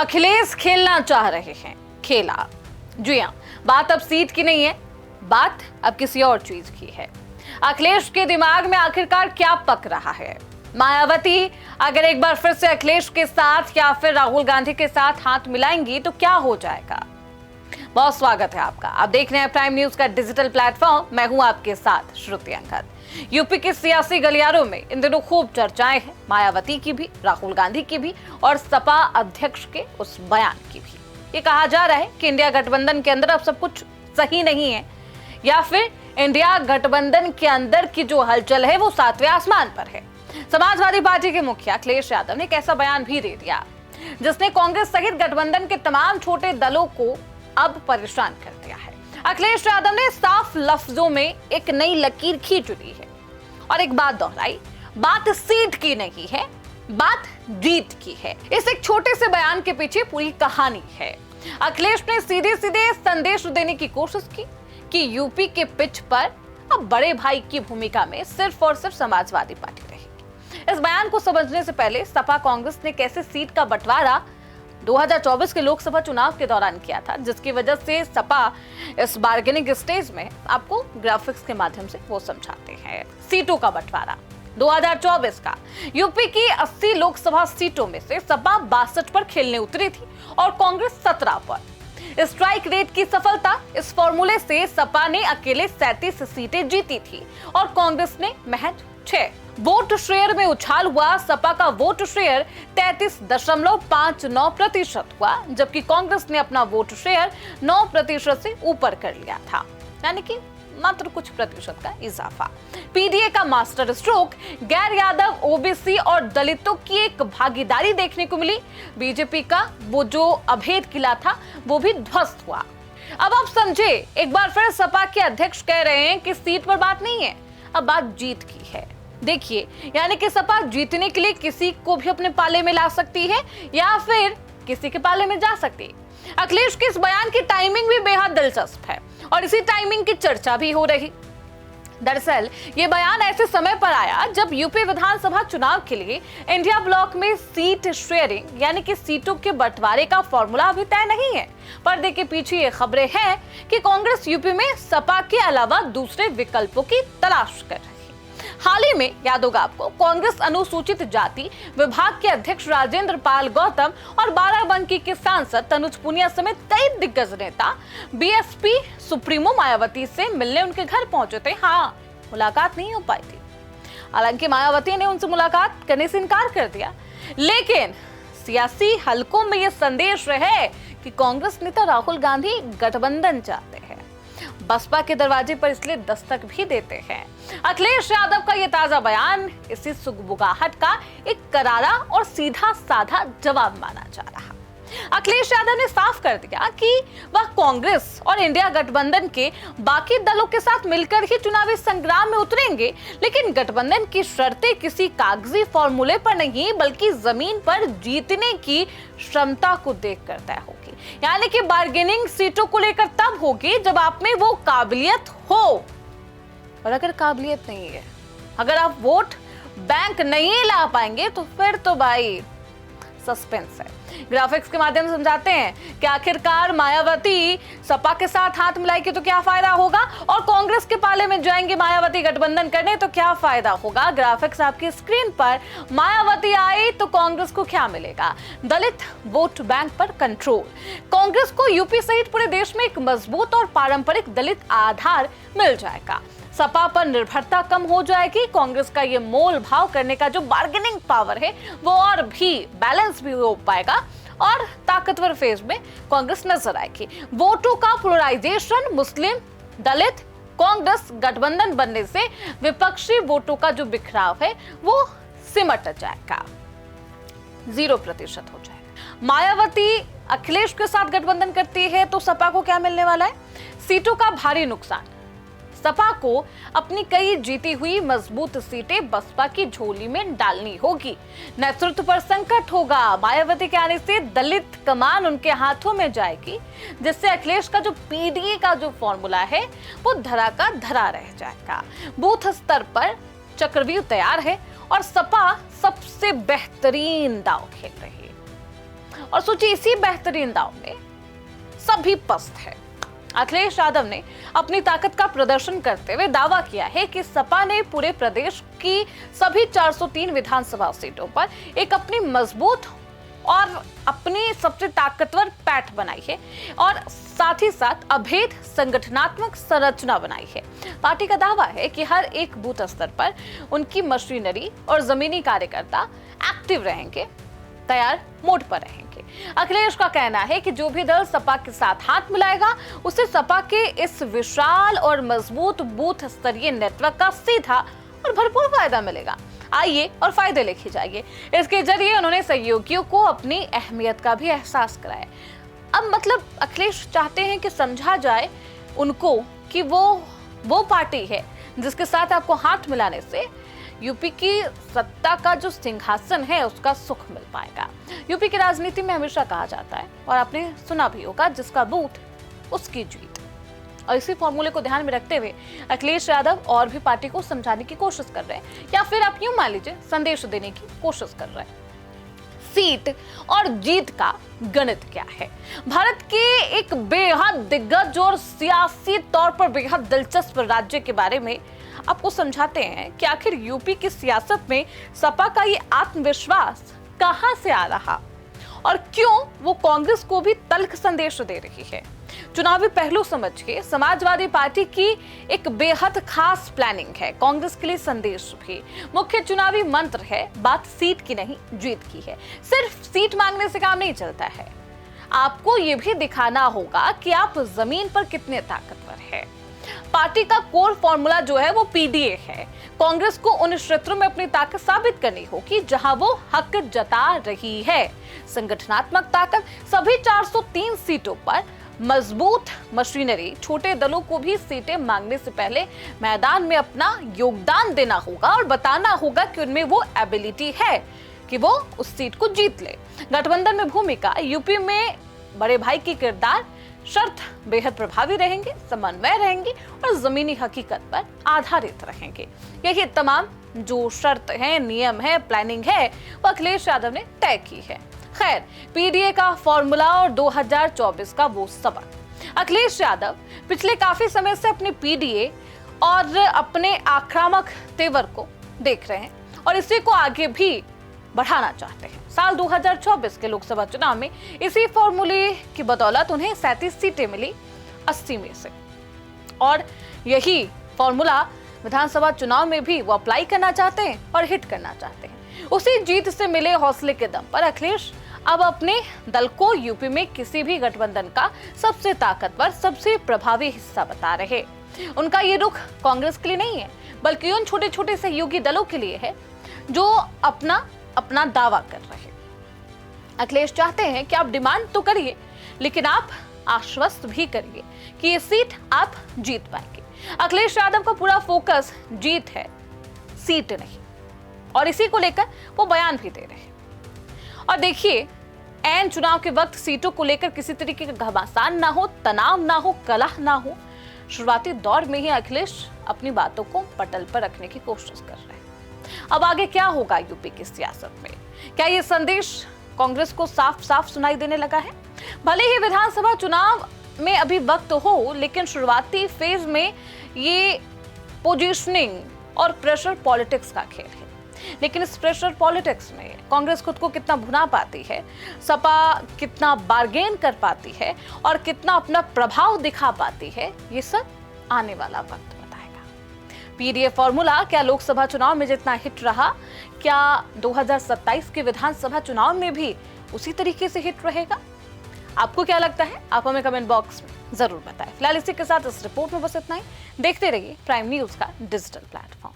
अखिलेश खेलना चाह रहे हैं, खेला। जी हां, बात अब सीट की नहीं है, बात अब किसी और चीज की है। अखिलेश के दिमाग में आखिरकार क्या पक रहा है? मायावती अगर एक बार फिर से अखिलेश के साथ या फिर राहुल गांधी के साथ हाथ मिलाएंगी तो क्या हो जाएगा? बहुत स्वागत है आपका। आप देख रहे हैं प्राइम न्यूज का डिजिटल प्लेटफॉर्म। मैं हूं आपके साथ श्रुति अंगद। यूपी के सियासी गलियारों में इन दिनों खूब चर्चाएं हैं, मायावती की भी, राहुल गांधी की भी और सपा अध्यक्ष के उस बयान की भी। ये कहा जा रहा है कि इंडिया गठबंधन के अंदर अब सब कुछ सही नहीं है, या फिर इंडिया गठबंधन के अंदर की जो हलचल है वो सातवें आसमान पर है। समाजवादी पार्टी के मुखिया अखिलेश यादव ने एक ऐसा बयान भी दे दिया जिसने कांग्रेस सहित गठबंधन के तमाम छोटे दलों को अब परेशान कर दिया है। अखिलेश यादव ने साफ लफ्जों में एक नई लकीर खींच ली है और एक बात दोहराई, बात सीट की नहीं है, बात जीत की है। इस एक छोटे से बयान के पीछे पूरी कहानी है। अखिलेश ने सीधे सीधे संदेश देने की कोशिश की कि यूपी के पिच पर अब बड़े भाई की भूमिका में सिर्फ और सिर्फ समाजवादी पार्टी रहेगी। इस बयान को समझने से पहले सपा कांग्रेस ने कैसे सीट का बंटवारा 2024 के लोकसभा चुनाव के दौरान किया था, जिसकी वजह से सपा इस बार्गेनिंग स्टेज में आपको ग्राफिक्स के माध्यम से वो समझाते हैं। सीटों का बंटवारा 2024 का यूपी की 80 लोकसभा सीटों में से सपा 62 पर खेलने उतरी थी और कांग्रेस 17 पर। स्ट्राइक रेट की सफलता, इस फॉर्मूले से सपा ने अकेले 37 सीटें जीती थी और कांग्रेस ने महज 6। वोट शेयर में उछाल हुआ। सपा का वोट शेयर 33.59% हुआ, जबकि कांग्रेस ने अपना वोट शेयर 9% से ऊपर कर लिया था, यानी कि मात्र कुछ प्रतिशत का इजाफा। पीडीए का मास्टर स्ट्रोक, गैर यादव, ओबीसी और दलितों की एक भागीदारी देखने को मिली। बीजेपी का वो जो अभेद किला था वो भी ध्वस्त हुआ। अब आप समझे, एक बार फिर सपा के अध्यक्ष कह रहे हैं कि सीट पर बात नहीं है, अब बात जीत की है। देखिए, यानी कि सपा जीतने के लिए किसी को भी अपने पाले में ला सकती है या फिर किसी के पाले में जा सकती है। अखिलेश के इस बयान की टाइमिंग भी बेहद दिलचस्प है और इसी टाइमिंग की चर्चा भी हो रही। दरअसल ये बयान ऐसे समय पर आया जब यूपी विधानसभा चुनाव के लिए इंडिया ब्लॉक में सीट शेयरिंग यानी कि सीटों के बंटवारे का फॉर्मूला अभी तय नहीं है। पर्दे के पीछे ये खबरें हैं कि कांग्रेस यूपी में सपा के अलावा दूसरे विकल्पों की तलाश कर रही है। हाल ही में याद होगा आपको, कांग्रेस अनुसूचित जाति विभाग के अध्यक्ष राजेंद्र पाल गौतम और बाराबंकी के सांसद तनुज पुनिया समेत कई दिग्गज नेता बीएसपी सुप्रीमो मायावती से मिलने उनके घर पहुंचे थे। हाँ, मुलाकात नहीं हो पाई थी। हालांकि मायावती ने उनसे मुलाकात करने से इनकार कर दिया, लेकिन सियासी हलकों में यह संदेश है कि कांग्रेस नेता राहुल गांधी गठबंधन चाहते हैं, बसपा के दरवाजे पर इसलिए दस्तक भी देते हैं। अखिलेश यादव का यह ताजा बयान इसी सुगबुगाहट का एक करारा और सीधा साधा जवाब माना जा रहा। अखिलेश यादव ने साफ कर दिया कि वह कांग्रेस और इंडिया गठबंधन के बाकी दलों के साथ मिलकर ही चुनावी संग्राम में उतरेंगे, लेकिन गठबंधन की शर्तें किसी कागजी फॉर्मूले पर नहीं बल्कि जमीन पर जीतने की क्षमता को देखकर तय होगी। यानी कि बार्गेनिंग सीटों को लेकर तब होगी जब आप में वो काबिलियत हो, और अगर काबिलियत नहीं है, अगर आप वोट बैंक नहीं ला पाएंगे तो फिर तो भाई सस्पेंस है। ग्राफिक्स के माध्यम से समझाते हैं कि आखिरकार मायावती सपा के साथ हाथ मिलाएगी तो क्या फायदा होगा, और कांग्रेस के पाले में जाएंगे मायावती गठबंधन करने तो क्या फायदा होगा। ग्राफिक्स आपकी स्क्रीन पर। मायावती आई तो कांग्रेस को क्या मिलेगा? दलित वोट बैंक पर कंट्रोल। कांग्रेस को यूपी सहित पूरे देश में एक मजबूत और पारंपरिक दलित आधार मिल जाएगा। सपा पर निर्भरता कम हो जाएगी। कांग्रेस का ये मोल भाव करने का जो बार्गेनिंग पावर है वो और भी बैलेंस भी हो पाएगा और ताकतवर फेज में कांग्रेस नजर आएगी। वोटों का पोलराइजेशन, मुस्लिम दलित कांग्रेस गठबंधन बनने से विपक्षी वोटों का जो बिखराव है वो सिमट जाएगा, 0% हो जाएगा। मायावती अखिलेश के साथ गठबंधन करती है तो सपा को क्या मिलने वाला है? सीटों का भारी नुकसान। सपा को अपनी कई जीती हुई मजबूत सीटें बसपा की झोली में डालनी होगी। नेतृत्व पर संकट होगा। मायावती के आने से दलित कमान उनके हाथों में जाएगी, जिससे अखिलेश का जो पीडीए का जो फॉर्मूला है वो धरा का धरा रह जाएगा। बूथ स्तर पर चक्रव्यूह तैयार है और सपा सबसे बेहतरीन दांव खेल रही है। और सोचिए इसी बेहतरीन दांव में सभी पस्त है। अखिलेश यादव ने अपनी ताकत का प्रदर्शन करते हुए दावा किया है कि सपा ने पूरे प्रदेश की सभी 403 विधानसभा सीटों पर एक अपनी मजबूत और अपनी सबसे ताकतवर पैठ बनाई है और साथ ही साथ अभेद संगठनात्मक संरचना बनाई है। पार्टी का दावा है कि हर एक बूथ स्तर पर उनकी मशीनरी और जमीनी कार्यकर्ता एक्टिव रहेंगे, तैयार मोड पर रहेंगे। अखिलेश का कहना है कि जो भी दल सपा के साथ हाथ मिलाएगा उसे सपा के इस विशाल और मजबूत बूथ स्तरीय नेटवर्क का सीधा और भरपूर फायदा मिलेगा। आइए और फायदे लेके जाइए। इसके जरिए उन्होंने सहयोगियों को अपनी अहमियत का भी एहसास कराया। अब मतलब अखिलेश चाहते हैं कि समझा जाए उनको कि वो पार्टी है जिसके साथ आपको हाथ मिलाने से यूपी की सत्ता का जो सिंहासन है उसका सुख मिल पाएगा। यूपी की राजनीति में हमेशा कहा जाता है और आपने सुना भी होगा, जिसका बूथ उसकी जीत। और इसी फॉर्मूले को ध्यान में रखते हुए अखिलेश यादव और भी पार्टी को समझाने की कोशिश कर रहे हैं, या फिर आप यूं मान लीजिए संदेश देने की कोशिश कर रहे हैं। सीट और जीत का गणित क्या है? भारत के एक बेहद दिग्गज और सियासी तौर पर बेहद दिलचस्प राज्य के बारे में आपको समझाते हैं कि आखिर यूपी की सियासत में सपा का ये आत्मविश्वास कहां से आ रहा और क्यों वो कांग्रेस को भी तल्ख संदेश दे रही है। चुनावी पहलू समझ के समाजवादी पार्टी की एक बेहद खास प्लानिंग है। कांग्रेस के लिए संदेश भी मुख्य चुनावी मंत्र है, बात सीट की नहीं जीत की है। सिर्फ सीट मांगने से काम नहीं चलता है, आपको ये भी दिखाना होगा कि आप जमीन पर कितने ताकतवर है। पार्टी का कोर फॉर्मूला जो है वो पीडीए है। कांग्रेस को उन क्षेत्रों में अपनी ताकत साबित करनी होगी जहां वो हक जता रही है। संगठनात्मक ताकत, सभी 403 सीटों पर मजबूत मशीनरी, छोटे दलों को भी सीटें मांगने से पहले मैदान में अपना योगदान देना होगा और बताना होगा कि उनमें वो एबिलिटी है कि वो उस सीट को जीत ले। गठबंधन में भूमिका, यूपी में बड़े भाई की किरदार शर्त बेहद प्रभावी रहेंगे, समन्वय रहेंगे और जमीनी हकीकत पर आधारित रहेंगे। यही तमाम जो शर्त है, नियम है, प्लानिंग है वो अखिलेश यादव ने तय की है। खैर, पीडीए का फॉर्मूला और 2024 का वो सबक। अखिलेश यादव पिछले काफी समय से अपने पीडीए और अपने आक्रामक तेवर को देख रहे हैं और इसी को आगे भी बढ़ाना चाहते हैं। साल 2024 के लोकसभा चुनाव में इसी फॉर्मूले की बदौलत उन्हें 37 सीटें मिली 80 में से, और यही फॉर्मूला विधानसभा चुनाव में भी वो अप्लाई करना चाहते हैं और हिट करना चाहते हैं। उसी जीत से मिले हौसले के दम पर अखिलेश अब अपने दल को यूपी में किसी भी गठबंधन का सबसे ताकतवर, सबसे प्रभावी हिस्सा बता रहे। उनका ये रुख कांग्रेस के लिए नहीं है, बल्कि उन छोटे छोटे सहयोगी दलों के लिए है जो अपना दावा कर रहे हैं। अखिलेश चाहते हैं कि आप डिमांड तो करिए, लेकिन आप आश्वस्त भी करिए कि ये सीट आप जीत पाएंगे। अखिलेश यादव का पूरा फोकस जीत है, सीट नहीं, और इसी को लेकर वो बयान भी दे रहे हैं। और देखिए, ऐन चुनाव के वक्त सीटों को लेकर किसी तरीके का घमासान ना हो, तनाव ना हो, कलह ना हो। शुरुआती दौर में ही अखिलेश अपनी बातों को पटल पर रखने की कोशिश कर रहे हैं। अब आगे क्या होगा यूपी की सियासत में? क्या ये संदेश कांग्रेस को साफ साफ सुनाई देने लगा है? भले ही विधानसभा चुनाव में अभी वक्त हो, लेकिन शुरुआती फेज में ये पोजीशनिंग और प्रेशर पॉलिटिक्स का खेल है। लेकिन इस प्रेशर पॉलिटिक्स में कांग्रेस खुद को कितना भुना पाती है, सपा कितना बार्गेन कर पाती है और कितना अपना प्रभाव दिखा पाती है, ये सब आने वाला वक्त बताएगा। पीडीए फॉर्मूला क्या लोकसभा चुनाव में जितना हिट रहा, क्या 2027 के विधानसभा चुनाव में भी उसी तरीके से हिट रहेगा? आपको क्या लगता है? आप हमें कमेंट बॉक्स में जरूर बताएं। फिलहाल इसी के साथ इस रिपोर्ट में बस इतना ही। देखते रहिए प्राइम न्यूज का डिजिटल प्लेटफॉर्म।